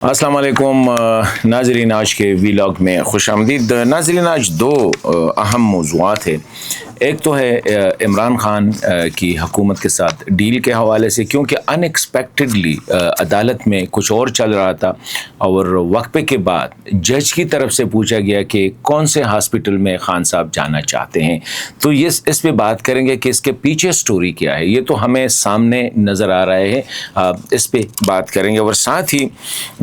السلام علیکم ناظرین، آج کے ویلاگ میں خوش آمدید۔ ناظرین، آج دو اہم موضوعات ہیں۔ ایک تو ہے عمران خان کی حکومت کے ساتھ ڈیل کے حوالے سے، کیونکہ ان ایکسپیکٹڈلی عدالت میں کچھ اور چل رہا تھا اور وقفے کے بعد جج کی طرف سے پوچھا گیا کہ کون سے ہاسپٹل میں خان صاحب جانا چاہتے ہیں۔ تو یہ اس پہ بات کریں گے کہ اس کے پیچھے سٹوری کیا ہے۔ یہ تو ہمیں سامنے نظر آ رہا ہے، اس پہ بات کریں گے۔ اور ساتھ ہی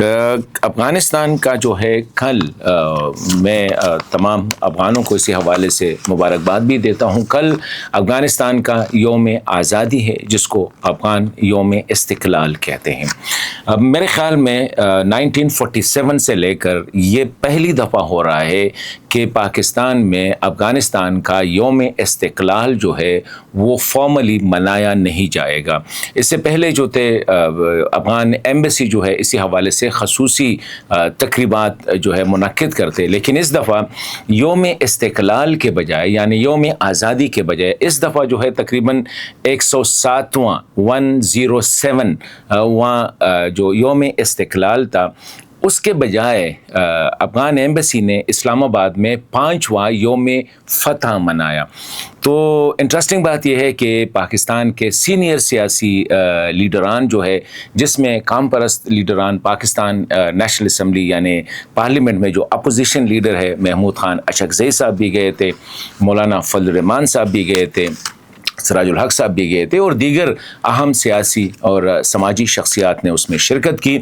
افغانستان کا جو ہے کل میں تمام افغانوں کو اسی حوالے سے مبارکباد بھی دیتا ہوں۔ کل افغانستان کا یوم آزادی ہے، جس کو افغان یوم استقلال کہتے ہیں۔ اب میرے خیال میں 1947 سے لے کر یہ پہلی دفعہ ہو رہا ہے کہ پاکستان میں افغانستان کا یوم استقلال جو ہے وہ فارملی منایا نہیں جائے گا۔ اس سے پہلے جو تھے افغان ایمبیسی جو ہے اسی حوالے سے خصوصی تقریبات جو ہے منعقد کرتے، لیکن اس دفعہ یوم استقلال کے بجائے، یعنی یوم آزادی کے بجائے، اس دفعہ جو ہے تقریباً 107واں 107 وہاں جو یوم استقلال تھا، اس کے بجائے افغان ایمبیسی نے اسلام آباد میں 5واں یوم فتح منایا۔ تو انٹرسٹنگ بات یہ ہے کہ پاکستان کے سینئر سیاسی لیڈران جو ہے، جس میں کام پرست لیڈران پاکستان نیشنل اسمبلی یعنی پارلیمنٹ میں جو اپوزیشن لیڈر ہے محمود خان اچکزئی صاحب بھی گئے تھے، مولانا فضل الرحمان صاحب بھی گئے تھے، سراج الحق صاحب بھی گئے تھے، اور دیگر اہم سیاسی اور سماجی شخصیات نے اس میں شرکت کی۔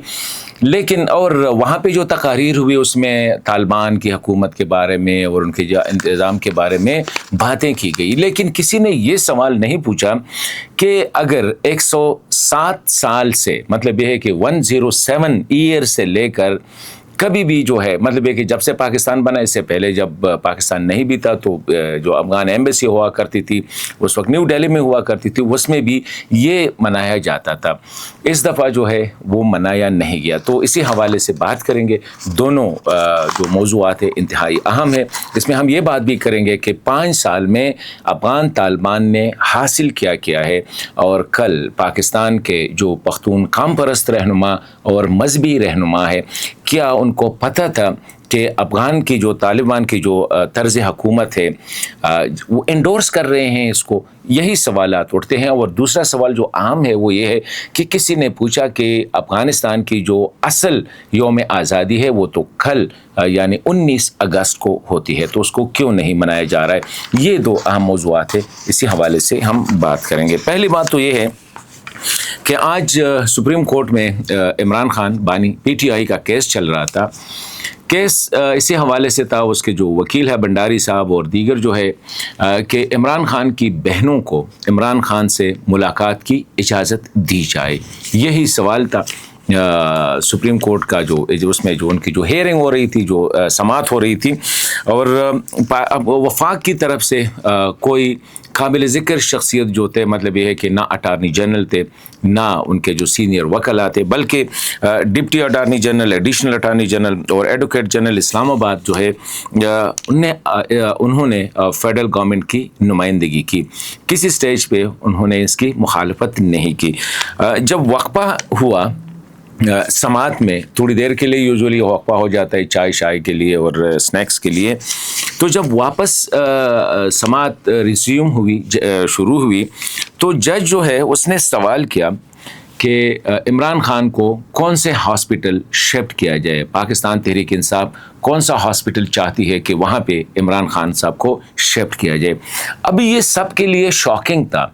لیکن اور وہاں پہ جو تقاریر ہوئی اس میں طالبان کی حکومت کے بارے میں اور ان کے انتظام کے بارے میں باتیں کی گئی، لیکن کسی نے یہ سوال نہیں پوچھا کہ اگر 107 سال سے، مطلب یہ ہے کہ 107 ایئر سے لے کر کبھی بھی جو ہے، مطلب یہ کہ جب سے پاکستان بنا، اس سے پہلے جب پاکستان نہیں بھی تھا تو جو افغان ایمبیسی ہوا کرتی تھی اس وقت نیو دہلی میں ہوا کرتی تھی، اس میں بھی یہ منایا جاتا تھا۔ اس دفعہ جو ہے وہ منایا نہیں گیا۔ تو اسی حوالے سے بات کریں گے۔ دونوں جو موضوعات ہیں انتہائی اہم ہے۔ اس میں ہم یہ بات بھی کریں گے کہ 5 سال میں افغان طالبان نے حاصل کیا ہے، اور کل پاکستان کے جو پختون قوم پرست رہنما اور مذہبی رہنما ہے، کیا ان کو پتہ تھا کہ افغان کی جو طالبان کی جو طرز حکومت ہے وہ انڈورس کر رہے ہیں اس کو؟ یہی سوالات اٹھتے ہیں۔ اور دوسرا سوال جو عام ہے وہ یہ ہے کہ کسی نے پوچھا کہ افغانستان کی جو اصل یوم آزادی ہے وہ تو کل یعنی 19 اگست کو ہوتی ہے، تو اس کو کیوں نہیں منایا جا رہا ہے؟ یہ دو اہم موضوعات ہیں، اسی حوالے سے ہم بات کریں گے۔ پہلی بات تو یہ ہے کہ آج سپریم کورٹ میں عمران خان بانی پی ٹی آئی کا کیس چل رہا تھا۔ کیس اسی حوالے سے تھا، اس کے جو وکیل ہے بنڈاری صاحب اور دیگر جو ہے، کہ عمران خان کی بہنوں کو عمران خان سے ملاقات کی اجازت دی جائے۔ یہی سوال تھا سپریم کورٹ کا، جو اس میں جو ان کی جو ہیئرنگ ہو رہی تھی، جو سماعت ہو رہی تھی، اور وفاق کی طرف سے کوئی قابل ذکر شخصیت جو تھے، مطلب یہ ہے کہ نہ اٹارنی جنرل تھے، نہ ان کے جو سینئر وکلا تھے، بلکہ deputy attorney general, additional attorney general اور ایڈوکیٹ جنرل اسلام آباد جو ہے، انہوں نے فیڈرل گورنمنٹ کی نمائندگی کی۔ کسی سٹیج پہ انہوں نے اس کی مخالفت نہیں کی۔ جب وقفہ ہوا سماعت میں، تھوڑی دیر کے لیے یوزولی وقفہ ہو جاتا ہے چائے شائے کے لیے اور سنیکس کے لیے، تو جب واپس سماعت ریزیوم ہوئی، شروع ہوئی، تو جج جو ہے اس نے سوال کیا کہ عمران خان کو کون سے ہاسپٹل شفٹ کیا جائے، پاکستان تحریک انصاف کون سا ہاسپٹل چاہتی ہے کہ وہاں پہ عمران خان صاحب کو شفٹ کیا جائے۔ ابھی یہ سب کے لیے شاکنگ تھا،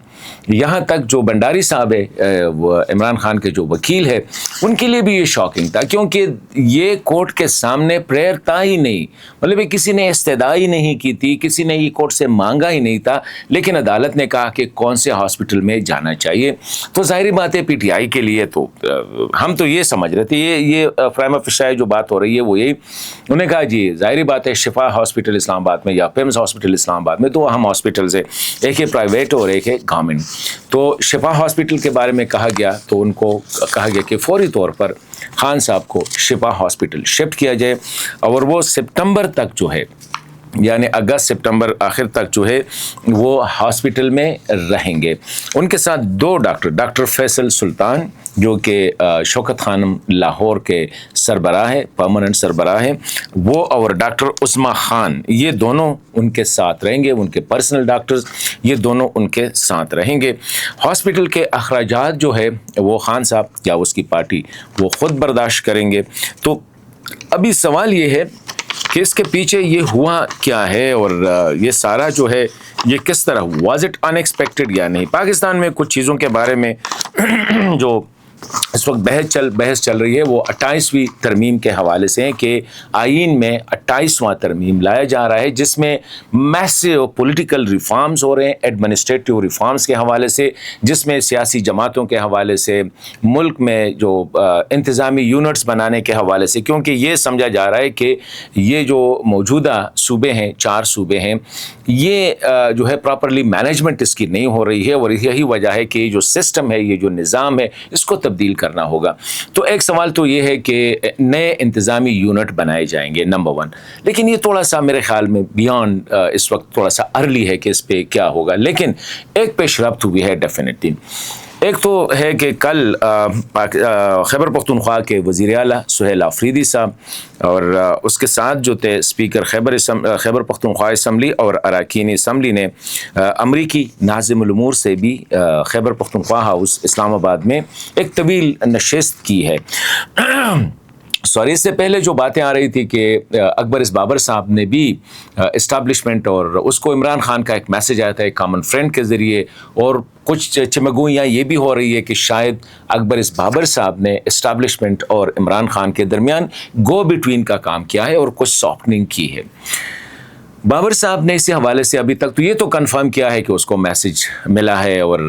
یہاں تک جو بنڈاری صاحب ہے، وہ عمران خان کے جو وکیل ہے، ان کے لیے بھی یہ شاکنگ تھا، کیونکہ یہ کورٹ کے سامنے پریئر تھا ہی نہیں، مطلب کسی نے استدعا ہی نہیں کی تھی، کسی نے یہ کورٹ سے مانگا ہی نہیں تھا، لیکن عدالت نے کہا کہ کون سے ہاسپٹل میں جانا چاہیے۔ تو ظاہری بات ہے پی ٹی آئی کے لیے تو ہم تو یہ سمجھ رہے تھے، یہ فرائم آف فشائے جو بات ہو رہی ہے وہ یہی، انہوں نے کہا جی ظاہری بات ہے شفا ہاسپٹل اسلام آباد میں یا پیمز ہاسپٹل اسلام آباد میں دو اہم ہاسپٹلز ہیں، ایک ہے پرائیویٹ اور ایک ہے گورنمنٹ۔ تو شفا ہاسپٹل کے بارے میں کہا گیا تو ان کو کہا گیا کہ فوری طور پر خان صاحب کو شفا ہاسپٹل شفٹ کیا جائے، اور وہ سپتمبر تک جو ہے یعنی اگست سپتمبر آخر تک جو ہے وہ ہاسپٹل میں رہیں گے. ان کے ساتھ 2 ڈاکٹر فیصل سلطان جو کہ شوکت خانم لاہور کے سربراہ ہے، پرماننٹ سربراہ ہیں وہ، اور ڈاکٹر عظمیٰ خان، یہ دونوں ان کے ساتھ رہیں گے. ان کے پرسنل ڈاکٹرز یہ دونوں ان کے ساتھ رہیں گے. ہاسپٹل کے اخراجات جو ہے وہ خان صاحب یا اس کی پارٹی وہ خود برداشت کریں گے. تو ابھی سوال یہ ہے کہ اس کے پیچھے یہ ہوا کیا ہے، اور یہ سارا جو ہے یہ کس طرح، واز اٹ ان ایکسپیکٹڈ یا نہیں. پاکستان میں کچھ چیزوں کے بارے میں جو اس وقت بحث چل رہی ہے وہ 28ویں ترمیم کے حوالے سے ہے کہ آئین میں 28واں ترمیم لایا جا رہا ہے جس میں میسو پولیٹیکل ریفارمز ہو رہے ہیں، ایڈمنسٹریٹو ریفارمز کے حوالے سے، جس میں سیاسی جماعتوں کے حوالے سے، ملک میں جو انتظامی یونٹس بنانے کے حوالے سے، کیونکہ یہ سمجھا جا رہا ہے کہ یہ جو موجودہ صوبے ہیں، 4 صوبے ہیں، یہ جو ہے پراپرلی مینجمنٹ اس کی نہیں ہو رہی ہے، اور یہی وجہ ہے کہ یہ جو سسٹم ہے، یہ جو نظام ہے، اس کو تبدیل کرنا ہوگا. تو ایک سوال تو یہ ہے کہ نئے انتظامی یونٹ بنائے جائیں گے، نمبر 1. لیکن یہ تھوڑا سا میرے خیال میں بیانڈ اس وقت تھوڑا سا ارلی ہے کہ اس پہ کیا ہوگا، لیکن ایک پیش رفت ہوئی ہے ڈیفینیٹلی. ایک تو ہے کہ کل خیبر پختونخوا کے وزیر اعلیٰ سہیل آفریدی صاحب اور اس کے ساتھ جو تھے اسپیکر خیبر پختونخوا اسمبلی اور اراکین اسمبلی نے امریکی ناظم الامور سے بھی خیبر پختونخوا ہاؤس اسلام آباد میں ایک طویل نشست کی ہے. اس سے پہلے جو باتیں آ رہی تھی کہ اکبر بابر صاحب نے بھی اسٹیبلشمنٹ، اور اس کو عمران خان کا ایک میسج آیا تھا ایک کامن فرینڈ کے ذریعے، اور کچھ چمگوئیاں یہ بھی ہو رہی ہے کہ شاید اکبر بابر صاحب نے اسٹیبلشمنٹ اور عمران خان کے درمیان گو بٹوین کا کام کیا ہے اور کچھ سافٹنگ کی ہے. بابر صاحب نے اسی حوالے سے ابھی تک تو یہ تو کنفرم کیا ہے کہ اس کو میسج ملا ہے اور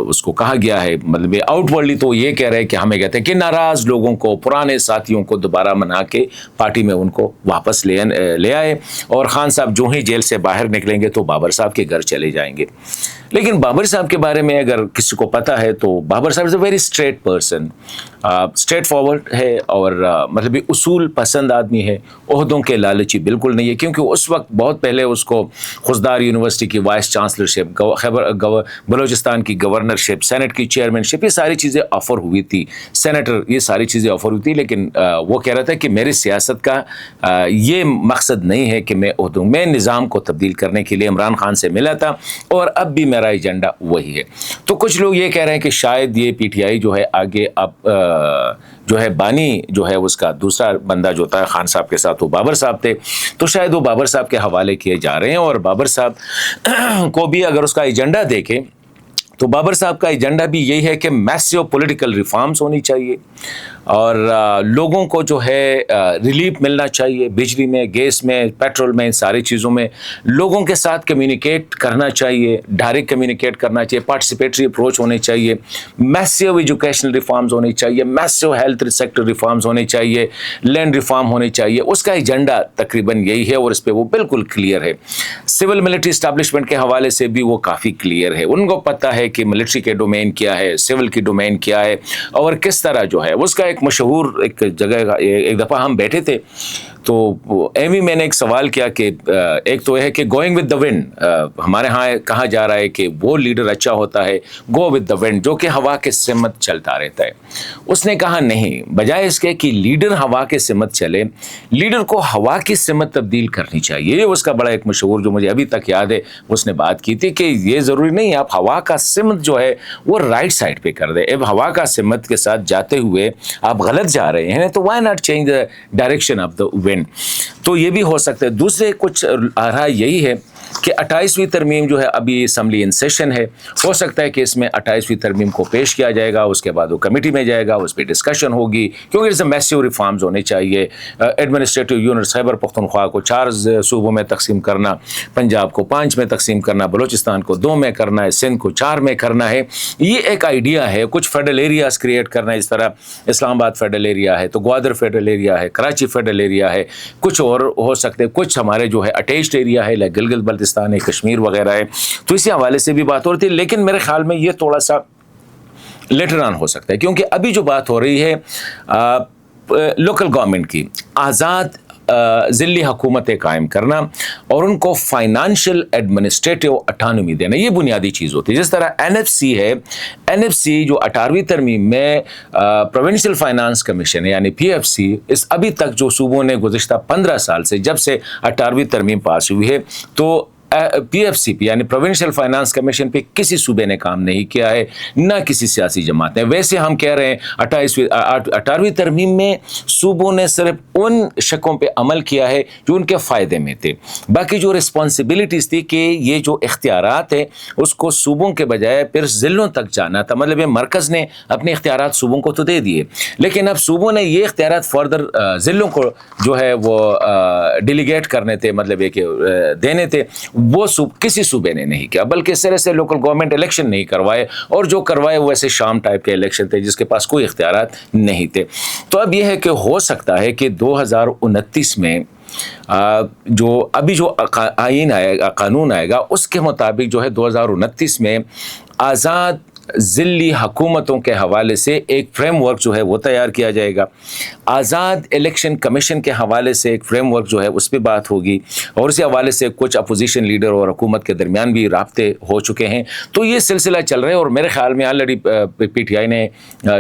اس کو کہا گیا ہے، مطلب آؤٹ ورڈلی تو یہ کہہ رہے ہیں کہ ہمیں کہتے ہیں کہ ناراض لوگوں کو، پرانے ساتھیوں کو دوبارہ منا کے پارٹی میں ان کو واپس لے آئے، اور خان صاحب جو ہی جیل سے باہر نکلیں گے تو بابر صاحب کے گھر چلے جائیں گے. لیکن بابر صاحب کے بارے میں اگر کسی کو پتہ ہے تو بابر صاحب is a very straight person, straightforward ہے، اور مطلب اصول پسند آدمی ہے، عہدوں کے لالچی بالکل نہیں ہے. کیونکہ اس وقت بہت پہلے اس کو خزدار یونیورسٹی کی وائس چانسلرشپ، بلوچستان کی گورنرشپ، سینٹ کی چیئرمین شپ، یہ ساری چیزیں آفر ہوئی تھی، سینیٹر، یہ ساری چیزیں آفر ہوئی تھی. لیکن وہ کہہ رہا تھا کہ میری سیاست کا یہ مقصد نہیں ہے کہ میں عہدوں، میں نظام کو تبدیل کرنے کے لیے عمران خان سے ملا تھا، اور اب بھی میرا ایجنڈا وہی ہے. تو کچھ لوگ یہ کہہ رہے ہیں کہ شاید یہ پی ٹی آئی جو ہے آگے اب جو ہے بانی جو ہے اس کا دوسرا بندہ جو تھا خان صاحب کے ساتھ وہ بابر صاحب تھے، تو شاید وہ بابر صاحب کے حوالے کیے جا رہے ہیں. اور بابر صاحب کو بھی اگر اس کا ایجنڈا دیکھیں تو بابر صاحب کا ایجنڈا بھی یہی ہے کہ میسو پولیٹیکل ریفارمز ہونی چاہیے، اور لوگوں کو جو ہے ریلیف ملنا چاہیے، بجلی میں، گیس میں، پیٹرول میں، ساری چیزوں میں لوگوں کے ساتھ کمیونیکیٹ کرنا چاہیے، ڈائریکٹ کمیونیکیٹ کرنا چاہیے، پارٹیسپیٹری اپروچ ہونی چاہیے، میسو ایجوکیشنل ریفارمز ہونی چاہیے، میسو ہیلتھ سیکٹر ریفارمز ہونے چاہیے، لینڈ ریفارم ہونے چاہیے. اس کا ایجنڈا تقریباً یہی ہے، اور اس پہ وہ بالکل کلیئر ہے. سول ملٹری اسٹیبلشمنٹ کے حوالے سے بھی وہ کافی کلیئر ہے، ان کو پتہ ہے کہ ملٹری کے ڈومین کیا ہے، سول کی ڈومین کیا ہے، اور کس طرح جو ہے اس کا ایک مشہور ایک جگہ کا ایک دفعہ ہم بیٹھے تھے تو ایویں میں نے ایک سوال کیا کہ ایک تو یہ ہے کہ گوئنگ ود دا ونڈ، ہمارے ہاں کہا جا رہا ہے کہ وہ لیڈر اچھا ہوتا ہے گو ود دا ونڈ جو کہ ہوا کے سمت چلتا رہتا ہے. اس نے کہا نہیں، بجائے اس کے کہ لیڈر ہوا کے سمت چلے، لیڈر کو ہوا کی سمت تبدیل کرنی چاہیے. یہ اس کا بڑا ایک مشہور جو مجھے ابھی تک یاد ہے، اس نے بات کی تھی کہ یہ ضروری نہیں آپ ہوا کا سمت جو ہے وہ رائٹ سائڈ پہ کر دیں. اب ہوا کا سمت کے ساتھ جاتے ہوئے آپ غلط جا رہے ہیں تو why not change the direction of the wind. تو یہ بھی ہو سکتا ہے. دوسرے کچھ آ رہا یہی ہے کہ 28ویں ترمیم جو ہے ابھی اسمبلی ان سیشن ہے، ہو سکتا ہے کہ اس میں 28ویں ترمیم کو پیش کیا جائے گا، اس کے بعد وہ کمیٹی میں جائے گا، اس پہ ڈسکشن ہوگی، کیونکہ اس میں میسو ریفارمز ہونے چاہیے. ایڈمنسٹریٹو یونٹ خیبر پختونخوا کو 4 صوبوں میں تقسیم کرنا، پنجاب کو 5 میں تقسیم کرنا، بلوچستان کو 2 میں کرنا ہے، سندھ کو 4 میں کرنا ہے. یہ ایک آئیڈیا ہے. کچھ فیڈرل ایریاز کریٹ کرنا ہے، اس طرح اسلام آباد فیڈرل ایریا ہے، تو گوادر فیڈرل ایریا ہے، کراچی فیڈرل ایریا ہے، کچھ اور ہو سکتے، کچھ ہمارے جو ہے اٹیچڈ ایریا ہے، گلگت بلتستان ہے، کشمیر وغیرہ ہے. تو اسی حوالے سے بھی بات ہو رہی تھی، لیکن میرے خیال میں یہ تھوڑا سا لیٹر آن ہو سکتا ہے، کیونکہ ابھی جو بات ہو رہی ہے لوکل گورنمنٹ کی، آزاد ذلی حکومتیں قائم کرنا اور ان کو فائنانشیل ایڈمنسٹریٹو اٹانومی دینا، یہ بنیادی چیز ہوتی ہے۔ جس طرح این ایف سی ہے، این ایف سی جو 18ویں ترمیم میں پروونشل فائنانس کمیشن ہے یعنی پی ایف سی، اس ابھی تک جو صوبوں نے گزشتہ 15 سال سے جب سے 18ویں ترمیم پاس ہوئی ہے تو پی ایف سی پہ یعنی پروونشل فائنانس کمیشن پہ کسی صوبے نے کام نہیں کیا ہے، نہ کسی سیاسی جماعت نے۔ ویسے ہم کہہ رہے ہیں 18ویں ترمیم میں صوبوں نے صرف ان شقوں پہ عمل کیا ہے جو ان کے فائدے میں تھے، باقی جو رسپانسبلٹیز تھی کہ یہ جو اختیارات ہیں اس کو صوبوں کے بجائے پھر ضلعوں تک جانا تھا، مطلب یہ مرکز نے اپنے اختیارات صوبوں کو تو دے دیے، لیکن اب صوبوں نے یہ اختیارات فردر ضلعوں کو جو ہے وہ ڈیلیگیٹ کرنے تھے، مطلب یہ کہ دینے تھے، وہ کسی صوبے نے نہیں کیا، بلکہ اس طرح سے لوکل گورنمنٹ الیکشن نہیں کروائے، اور جو کروائے وہ ایسے شام ٹائپ کے الیکشن تھے جس کے پاس کوئی اختیارات نہیں تھے۔ تو اب یہ ہے کہ ہو سکتا ہے کہ 2029 میں جو ابھی جو آئین آئے گا، قانون آئے گا، اس کے مطابق جو ہے 2029 میں آزاد ضلعی حکومتوں کے حوالے سے ایک فریم ورک جو ہے وہ تیار کیا جائے گا، آزاد الیکشن کمیشن کے حوالے سے ایک فریم ورک جو ہے اس پہ بات ہوگی، اور اسی حوالے سے کچھ اپوزیشن لیڈر اور حکومت کے درمیان بھی رابطے ہو چکے ہیں۔ تو یہ سلسلہ چل رہا ہے، اور میرے خیال میں آلریڈی پی ٹی آئی نے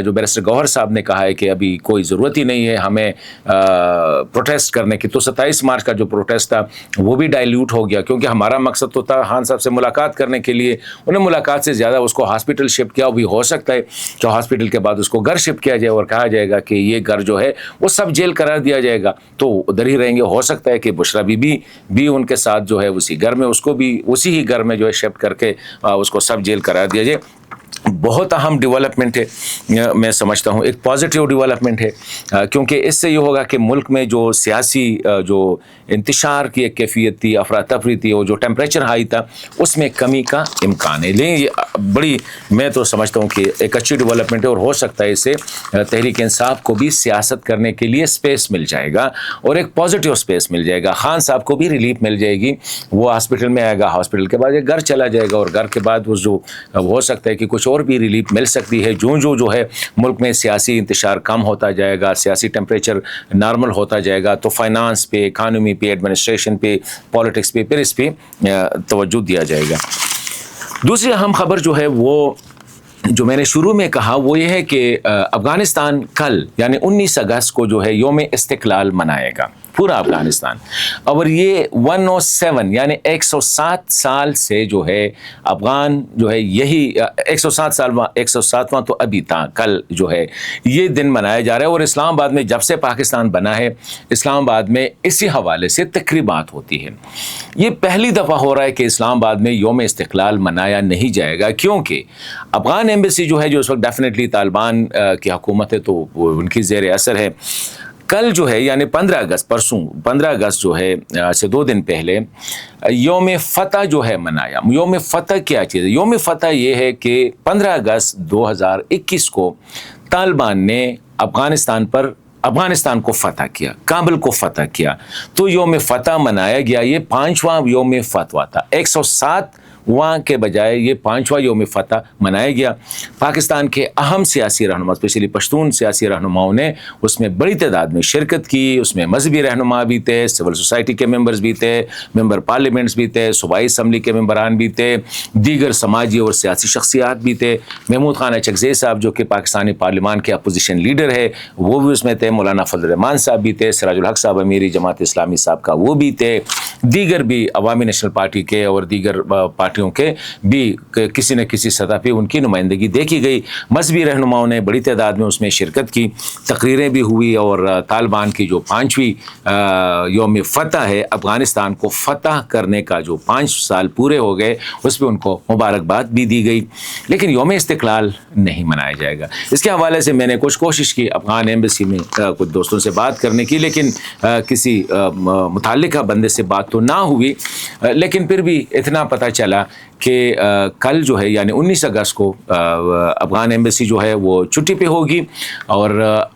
جو بیرسٹر گوہر صاحب نے کہا ہے کہ ابھی کوئی ضرورت ہی نہیں ہے ہمیں پروٹیسٹ کرنے کی۔ تو 27 مارچ کا جو پروٹیسٹ تھا وہ بھی ڈائلیوٹ ہو گیا، کیونکہ ہمارا مقصد تو تھا خان صاحب سے ملاقات کرنے کے لیے، انہیں ملاقات سے زیادہ اس کو ہاسپٹل شفٹ کیا، بھی ہو سکتا ہے کہ ہاسپٹل کے بعد اس کو گھر شفٹ کیا جائے اور کہا جائے گا کہ یہ گھر جو ہے وہ سب جیل قرار دیا جائے گا، تو ادھر ہی رہیں گے۔ ہو سکتا ہے کہ بشرا بی بی بھی ان کے ساتھ جو ہے اسی گھر میں، اس کو بھی اسی ہی گھر میں جو ہے شفٹ کر کے اس کو سب جیل قرار دیا جائے۔ بہت اہم ڈیولپمنٹ ہے، میں سمجھتا ہوں ایک پازیٹیو ڈیولپمنٹ ہے، کیونکہ اس سے یہ ہوگا کہ ملک میں جو سیاسی جو انتشار کی ایک کیفیت تھی، افراتفری تھی، اور جو ٹیمپریچر ہائی تھا، اس میں کمی کا امکان ہے۔ لیکن یہ بڑی، میں تو سمجھتا ہوں کہ ایک اچھی ڈیولپمنٹ ہے، اور ہو سکتا ہے اس سے تحریک انصاف کو بھی سیاست کرنے کے لیے سپیس مل جائے گا، اور ایک پازیٹیو سپیس مل جائے گا۔ خان صاحب کو بھی ریلیف مل جائے گی، وہ ہاسپٹل میں آئے گا، ہاسپٹل کے بعد ایک گھر چلا جائے گا، اور گھر کے بعد وہ جو ہو سکتا ہے کہ کچھ اور بھی ریلیف مل سکتی ہے۔ جو ہے ملک میں سیاسی انتشار کم ہوتا جائے گا، سیاسی ٹیمپریچر نارمل ہوتا جائے گا، تو فائنانس پہ، اکانومی پہ، ایڈمنسٹریشن پہ، پالیٹکس پہ، پھر اس پہ توجہ دیا جائے گا۔ دوسری اہم خبر جو ہے وہ جو میں نے شروع میں کہا وہ یہ ہے کہ افغانستان کل یعنی 19 اگست کو جو ہے یوم استقلال منائے گا، پورا افغانستان، اور یہ 107 یعنی 107 سال سے جو ہے افغان جو ہے یہی 107واں تو ابھی تھا، کل جو ہے یہ دن منایا جا رہا ہے۔ اور اسلام آباد میں جب سے پاکستان بنا ہے، اسلام آباد میں اسی حوالے سے تقریبات ہوتی ہے۔ یہ پہلی دفعہ ہو رہا ہے کہ اسلام آباد میں یوم استقلال منایا نہیں جائے گا، کیونکہ افغان ایمبیسی جو ہے جو اس وقت ڈیفینیٹلی طالبان کی حکومت ہے تو وہ ان کی زیر اثر ہے۔ کل جو ہے یعنی 15 اگست، پرسوں 15 اگست جو ہے سے 2 دن پہلے یوم فتح جو ہے منایا۔ یوم فتح کیا چیز ہے؟ یوم فتح یہ ہے کہ 15 اگست 2021 کو طالبان نے افغانستان کو فتح کیا، کابل کو فتح کیا، تو یوم فتح منایا گیا۔ یہ 5واں یوم فتح تھا، 107 وہاں کے بجائے یہ 5واں یوم فتح منایا گیا۔ پاکستان کے اہم سیاسی رہنما، اسپیشلی پشتون سیاسی رہنماؤں نے اس میں بڑی تعداد میں شرکت کی، اس میں مذہبی رہنما بھی تھے، سول سوسائٹی کے ممبرز بھی تھے، ممبر پارلیمنٹس بھی تھے، صوبائی اسمبلی کے ممبران بھی تھے، دیگر سماجی اور سیاسی شخصیات بھی تھے۔ محمود خان اچکزئی صاحب جو کہ پاکستانی پارلیمان کے اپوزیشن لیڈر ہے وہ بھی اس میں تھے، مولانا فضل الرحمان صاحب بھی تھے، سراج الحق صاحب امیری جماعت اسلامی صاحب کا وہ بھی تھے، دیگر بھی عوامی نیشنل پارٹی کے اور دیگر پارٹیوں کے بھی کسی نہ کسی سطح پہ ان کی نمائندگی دیکھی گئی۔ مذہبی رہنماؤں نے بڑی تعداد میں اس میں شرکت کی، تقریریں بھی ہوئی، اور طالبان کی جو 5ویں یوم فتح ہے، افغانستان کو فتح کرنے کا جو 5 سال پورے ہو گئے، اس پہ ان کو مبارکباد بھی دی گئی۔ لیکن یوم استقلال نہیں منایا جائے گا۔ اس کے حوالے سے میں نے کچھ کوشش کی افغان ایمبیسی میں کچھ دوستوں سے بات کرنے کی، لیکن کسی متعلقہ بندے سے بات تو نہ ہوئی، لیکن پھر بھی اتنا پتہ چلا کہ کل جو ہے یعنی 19 اگست کو افغان ایمبیسی جو ہے وہ چھٹی پہ ہوگی، اور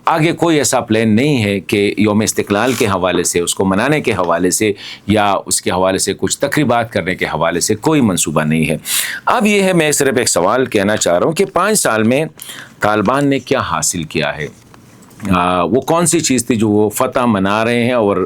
آگے کوئی ایسا پلان نہیں ہے کہ یوم استقلال کے حوالے سے، اس کو منانے کے حوالے سے، یا اس کے حوالے سے کچھ تقریبات کرنے کے حوالے سے کوئی منصوبہ نہیں ہے۔ اب یہ ہے، میں صرف ایک سوال کہنا چاہ رہا ہوں کہ 5 سال میں طالبان نے کیا حاصل کیا ہے؟ وہ کون سی چیز تھی جو وہ فتح منا رہے ہیں اور